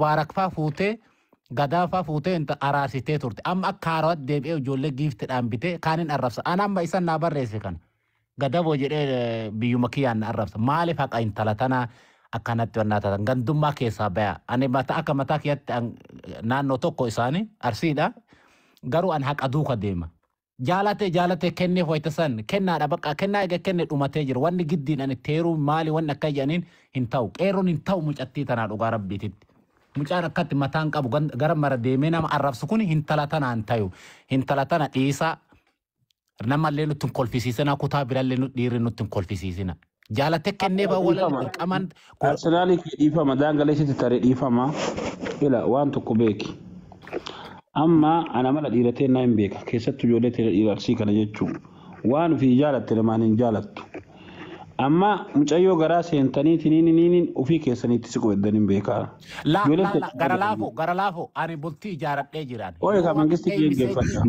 Mubaarak faa fuutee gadaa faa fuutee inta araarsitee turte. Amma akka haarawaatti deebi'ee ijoollee giiftiidhaan bitee kaaniin arrabsa. Ana amma isan naa barreesse kana. Gadaboo jedhee biyyuma kiyyaan na arrabsa. Maaliif haqa intala tanaa akkanatti wannaa taatan gandummaa keessaa baya. Ani akka mataa kiyyatti naannoo tokko isaanii arsiidha. Garuu an haqa duuka deema. Jaalatee kennee ho'ita san kennaadha bakka kennaa egaa kenne dhumatee jira. Wanni giddiin ani teeruu maali wanni akka jedhaniin hin ta'u. Qeerroon hin ta'u mucattii tanaa dhugaa rabbiititti. Mucaan akkatti mataan qabu gara mara deemee nama arrabsu kun hintala tanaan tayu. Hintala tana dhiisaa namallee nutti hin kolfisiisina kutaa birallee dhiirri nutti hin kolfisiisina. Jaalatee kennee bawwala qaman. Arsenaalii dhiifama daangaleessitti taree dhiifama. Ila waan tokko beeki. Amma ana mala dhiiratee naa hin beeka. Keessattuu ijoollee dhiirarsii kana jechuun waan ofii jaalatte namaan hin jaalattu. Amma mucayyoo garaa seentanii tiniin ofii keessaniitti siqu eddan hin beekaa. Gara laafoo ani bultii ijaaradhee jiraan. Ooyee kan mangistii geeffata.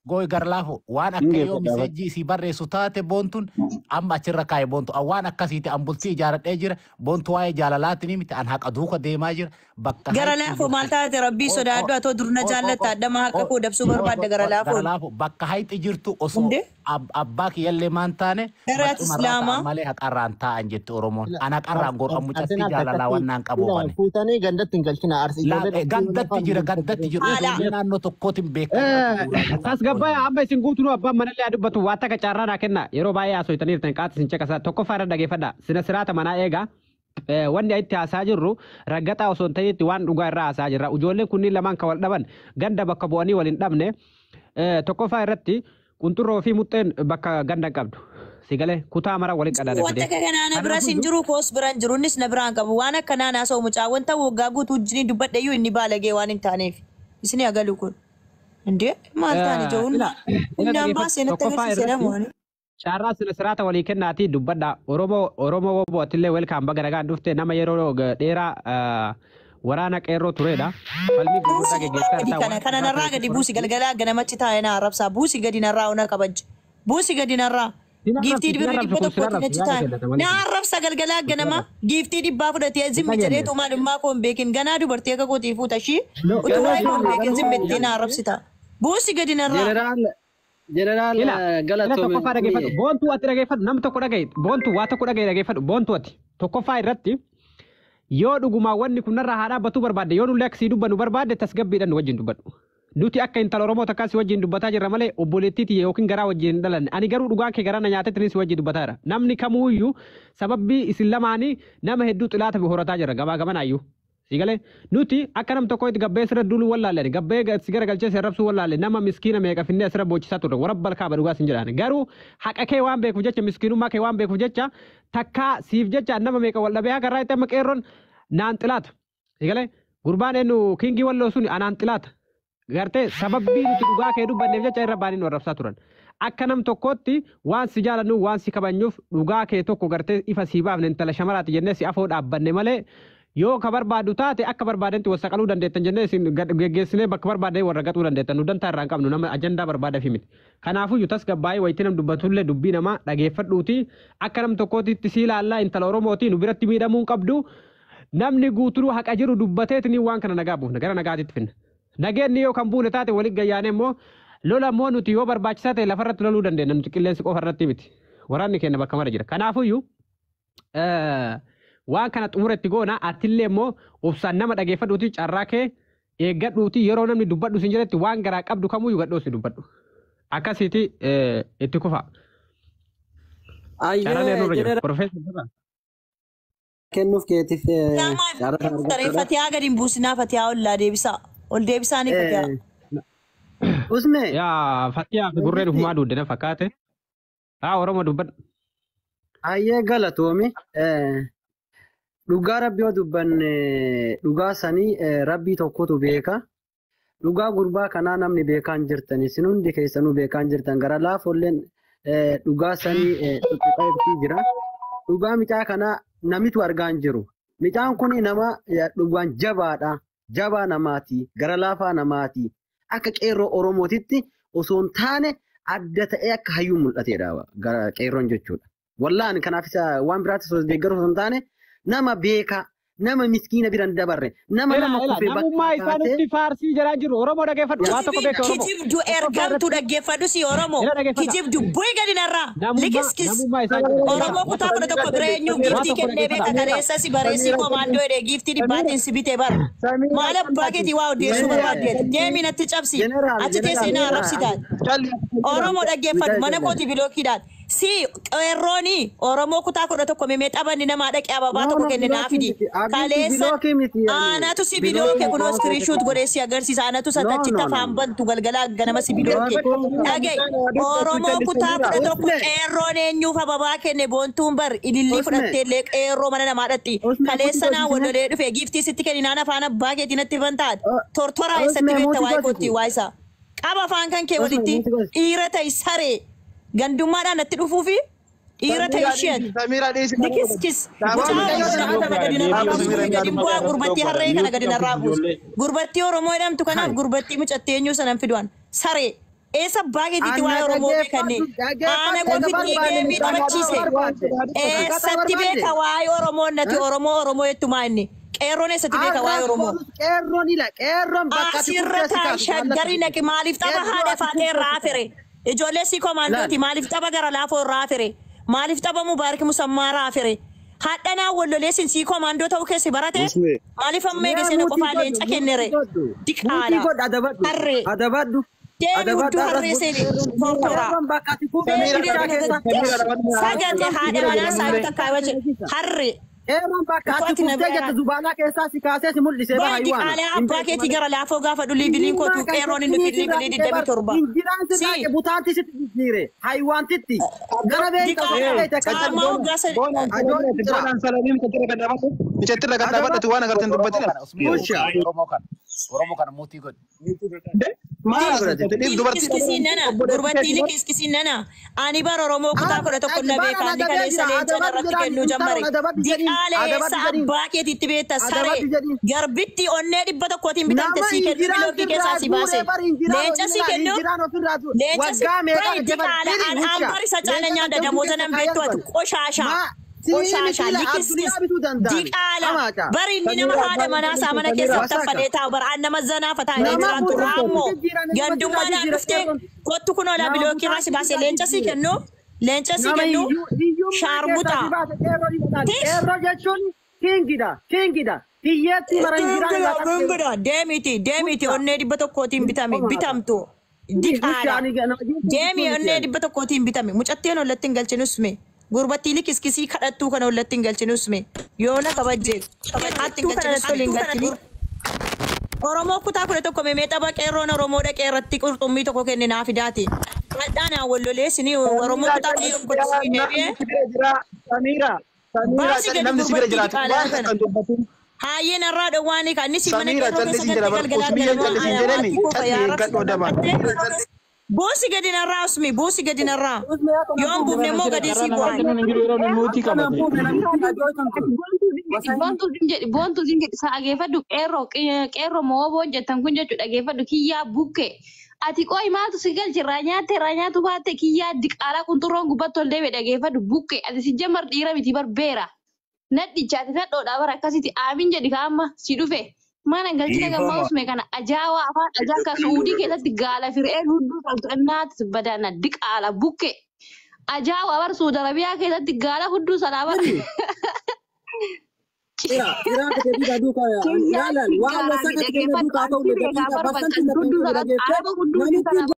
Goy garlaafo waan akka yoo misejii si barreessu taate boontuun amma achirra kaa'e boontu waan akkasiiti an bultii ijaaradhee jira boontu waa'ee jaalalaatti miti an haqa duuka deemaa jira bakka garlaafo maal taate rabbii sodaadhu atoo durna jaallata addama haqa koo dabsuu barbaadda garlaafo bakka hayxi jirtu osoo abbaa kiyyallee maan taane garaat islaamaa malee haqarraan taa'an jetti oromoon an haqarraan gor'an mucatti jaalalaa wannaan qabu bane fuutanii gandatti hin galchina arsii gandatti jira naannoo tokkootiin beekan Gabaya amma isin guutuu abbaan manallee adubbatu waa takka carraa naa kenna yeroo baay'ee haasofitaniirtan qaati isin caqasa tokkoffaa irra dhageeffadha sina siraata manaa eegaa wanni itti haasaa jirru raggaxaa osoo hin ta'initti waan dhugaa irraa haasaa jirra ijoolleen kunniin lamaan kan wal dhaban ganda bakka bu'anii waliin dhabne tokkoffaa irratti qunxurroo fi muxxeen bakka ganda qabdu sigalee kutaa mara waliin qadaada fide wanta kana bira sin jiru koos biran jiru innis na biraan qabu waan akka naanaa soo mucaa wanta waggaa guutuu jini dubbadheeyyuu inni baalagee waan hin taaneef isini agalu kun Inde maaltaan ijoon hundaan baasee natti agarsiise namoonni. Carraa sina siraata walii kennaati dubbadha Oromoo wobbootillee welkaan baga nagaan dhufte nama yeroo dheeraa waraana qeerroo turedha. Falmii gurguddaa geggeessaa kana narraa gadi buusi galgalaa ganamatti taa'ee na arrabsaa buusi gadi narraa ona kabajji buusi gadi narraa. Giiftii birrii dhibba tokkotti nachi taa'e na arrabsa galgalaa ganama giiftii dhibbaa fudhatee zimmi jedhee tumaadhummaa koo hin beekin ganaa dubartii akka kootii fuuta shii utuu waa'ee koo hin beekin zimmettee na arrabsita. Buusi gadi narraa. Jeneraal Galatoomii. Boontuu ati dhageeffadhu namni tokko dhagaye boontuu waa tokko dhagaye dhageeffadhu boontuu ati tokkoffaa irratti yoo dhugumaa wanni kun narraa haa dhaabbatuu barbaadde yoo nullee akkasii dubbannu barbaadde tasgabbiidhaan nu wajjin dubbadhu. Nuti akka intala Oromoo takkaas wajjin dubbataa jirra malee obboleettiiti yookiin garaa wajjin hin dhalanne. Ani garuu dhugaa kee garaa na nyaatetti wajjin dubbataa jira. Namni kamuuyyuu sababii isin lamaanii nama hedduu xilaata horataa jira gabaa gamanaayyuu. Sigale nuti akka nam tokko itti gabbee sirra dulu wallaalle gabbee sigara galchee serrabsuu wallaalle nama miskiina meeqa finnee sirra boochisaa turre warabbal kaaba dhugaa sin jedhaan garuu haqa kee waan beekuuf jecha miskiinummaa kee waan beekuuf jecha takkaa siif jecha nama meeqa wal dhabee hagarraa itti amma qeerroon naan xilaata sigale gurbaan eenyu kingii walloo sun anaan xilaata gartee sababii nuti dhugaa kee dubbanneef jecha irra baaniin warrabsaa turan akka nam tokkotti waan si jaalannu waan si kabanyuuf dhugaa kee tokko gartee ifa sii baafne intala shamaraati jennee si afoo dhaabbanne malee yoo ka barbaadu taate akka barbaadanti wasaqaluu dandeettan jennee isin geggeessinee bakka barbaadee warra gatuu dandeettan nu dantaa irraa hin qabnu nama ajandaa barbaadafi miti. Kanaafuu tas gabbaayee wayitii nam dubbatullee dubbii namaa dhageeffadhuuti akka nam tokkootitti sii ilaallaa intala Oromooti nu biratti miidhamuu hin qabdu namni guutuu haqa jiru dubbateetini waan kana nagaa buufna gara nagaatitti finna. Nageenni yoo kan buune taate waliin gayyaanee immoo lola immoo nuti yoo barbaachisaa ta'e lafarratti loluu dandeenya nuti qilleensi qofa irratti miti. Waraanni keenya bakka mara jira. Kanaafuyyuu waan kana xumuratti goona atillee immoo obsaan nama dhageeffadhuuti carraa kee eeggadhuuti yeroo namni dubbadhu sin jedhetti waan garaa qabdu kamuyyuu gadhoosi dubbadhu akkasiiti itti kufa. Kennuuf keetiif fatiyaa gadi hin buusinaa fatiyaa ollaa deebisaa ol deebisaanii fatiyaa. Usme yaa fatiyaa fi gurreen humaa duudena fakkaate haa Oromoo dubbadhu. Ayyee galatoomi. Dhugaa rabbii yoo dubbanne dhugaa sanii rabbii tokkotu beeka. Dhugaa gurbaa kanaa namni beekaan jirtan isin hundi keessanuu beekaan jirtan gara laafolleen dhugaa sanii tuttuqeetii jira. Dhugaa micaa kanaa namitu argaan jiru. Micaan kun nama dhugaan jabaadha. Jabaa namaati. Gara laafaa namaati. Akka qeerroo Oromootitti osoo hin taane adda ta'ee akka hayyuu mul'ateedha qeerroon jechuudha. Wallaan kanaaf waan biraatti osoo deeggaru osoo hin taane nama beeka nama miskiina biran dabarre nama kufee namummaa isaanitti faarsii jalaa jiru Oromoo dhaggeeffadhu waa tokko beeku Oromoo. Kijibdu ergamtu dhaggeeffadhu si Oromoo. Kijibdu bu'ii gadi narraa. Likiskis. Oromoo kutaa kudha tokko bira eenyu giiftii kennee beeka kaleessa si bareessii komaandoo jedhee giiftii dhibbaatiin si bitee bara. Maal abbaa keetii waa odeessuu barbaaddeeti. Deemi natti cabsi. Achi teessee na arrabsitaati. Oromoo dhaggeeffadhu mana kooti bilookiidhaan. Si qeerrooni Oromoo kutaa kudha tokko memee taphanni namaa dhaqee ababaa tokko kenne naafidi. Kaleessa aanatu si bilooke kunoo iskiriishuut godhee si agarsiisa. Aanatu satachitti afaan bantu galgala ganama si bilooke. Dhagee Oromoo kutaa kudha tokko qeerroon eenyuuf ababaa kenne boontuun bar ilillii fudhatteellee qeerroo mana namaa dhatti. Kaleessa naa walolee dhufe giiftii sitti kenni naan afaan abbaa keetii natti bantaat. Tortoraa eessatti beekta waa'ee kootii waa isaa. Qaba afaan kan kee walitti dhiira ta'i saree. Gandummaadhaan natti dhufuufi dhiira ta'e isheen likiskis gadi bu'aa gurbattii harree kana gadi narraa buusu gurbattii Oromoo jedhamtu kanaaf gurbattii mucattee eenyuu sanan fiduan saree eessa baagetiitti waa'ee Oromoo beekannee aana qofitti deemii taphachiise eessatti beeka waa'ee Oromoo nati Oromoo jettumaa inni qeerroon eessatti beeka waa'ee Oromoo asirra taa'e shaggarii naqi maaliif tapha haadha faatee irraa fere ijoollee si komaandooti maaliif tapha gara laafoo irraa fere maaliif tapha mubaarak musammaa irraa fere hadhanaa wallolee si komaandoo ta'uu keessi barate maaliif amma eegisee qofaa leenca kennere diqaala harree deemi hudduu harree seeni tortoraa sagate haadha manaa saayuu takkaa waje harree Eeroon bakka ati kuftee jettu zubaanaa keessaa si kaasee si mul'isee bara hayyuun. Diqaalee abbaa keetii gara laafoo gaafa dhulii biliin kootu qeerroon inni fidlii bilii 27. Injiraan si taa'e butaanti sitti jijjiire hayyuantitti. Gara beekaa beekte kan Qaamaa hoggaasa. Boonaan salamiin micheetti irra gaddaa badhatu waan agarteen dubbatina. Oromoo kana mootii godhe. Kiskisiin nana gurbattiin kiskisiin nana ani bara Oromoo kutaa kudha tokko na beekaa ni kaleessa leencana irratti kennuu jammare. Diqaaleessa abbaa keetiitti beekta saree garbitti onnee 100tiin bitamte sii kennu bilookii keessaa si baase. Leenca sii kennu leenca sii diqaale aan barisa caala nyaata damoota nan beektu ati qoshaashaa. Qoshaashaa likiskis diqaala bari inni nama haadha manaa isaa mana keessatti taffadee taa'u bara aan nama zanaa fataa inni jiraatu raammoo gandummaadhaan dhuftee kottu kun olaa bilookii irraa si baase leenca sii kennu shaarmutaa. Qeerroo jechuun kingidha. Hiyyeetti mara Gungudhaa deemiti onnee 100tiin bitamtu. Diqaala deemii onnee 100tiin bitame mucatteen ollatti hin galchinus mee. Gurbattii likiskisii kadhattuu kana ollatti hin galchinus mee yoona kabajjee hattuu kana ollatti hin galchinu. Oromoo kutaa kudha tokko memee tapha qeerroon Oromoo dhaqee irratti qurxummii tokko kenne naa fidaati. Hadhaanaa wallolee sinii Oromoo kutaa kudha tokko deebi'ee. Baasii gadi gurbattii diqaalaa kana. Hayyeen irraa dhawwaanii kan inni si mana qeerroo keessa galgalaa Buusi gadi narraa usmi buusi gadi narraa yoon buufne immoo gadi si bu'aan. Boontu jedhi dhageeffadhu qeerroo mooboo jettan kun jechuudha dhageeffadhu kiyyaa bukke. Ati qooyi maaltu si galchi irraa nyaatu baatte kiyyaa diqaalaa kunturroon gubbatti ol deebi'e dhageeffadhu bukke. Ati si jammar dhiira miti barbeera. Nadhichaati nadhoodhaa bara akkasitti aamin jedhi kaa'amma si dhufe. Mana galchina gammaa usme kana ajaawaa afaan ajaa ka suudii keessatti gaala fir'ee hudduu saltu ennaati badana diqaala bukke ajaawaa bar Saudi Arabiyaa keessatti gaala hudduu salaa bar Ira, waan wasa ka duukaa ta'u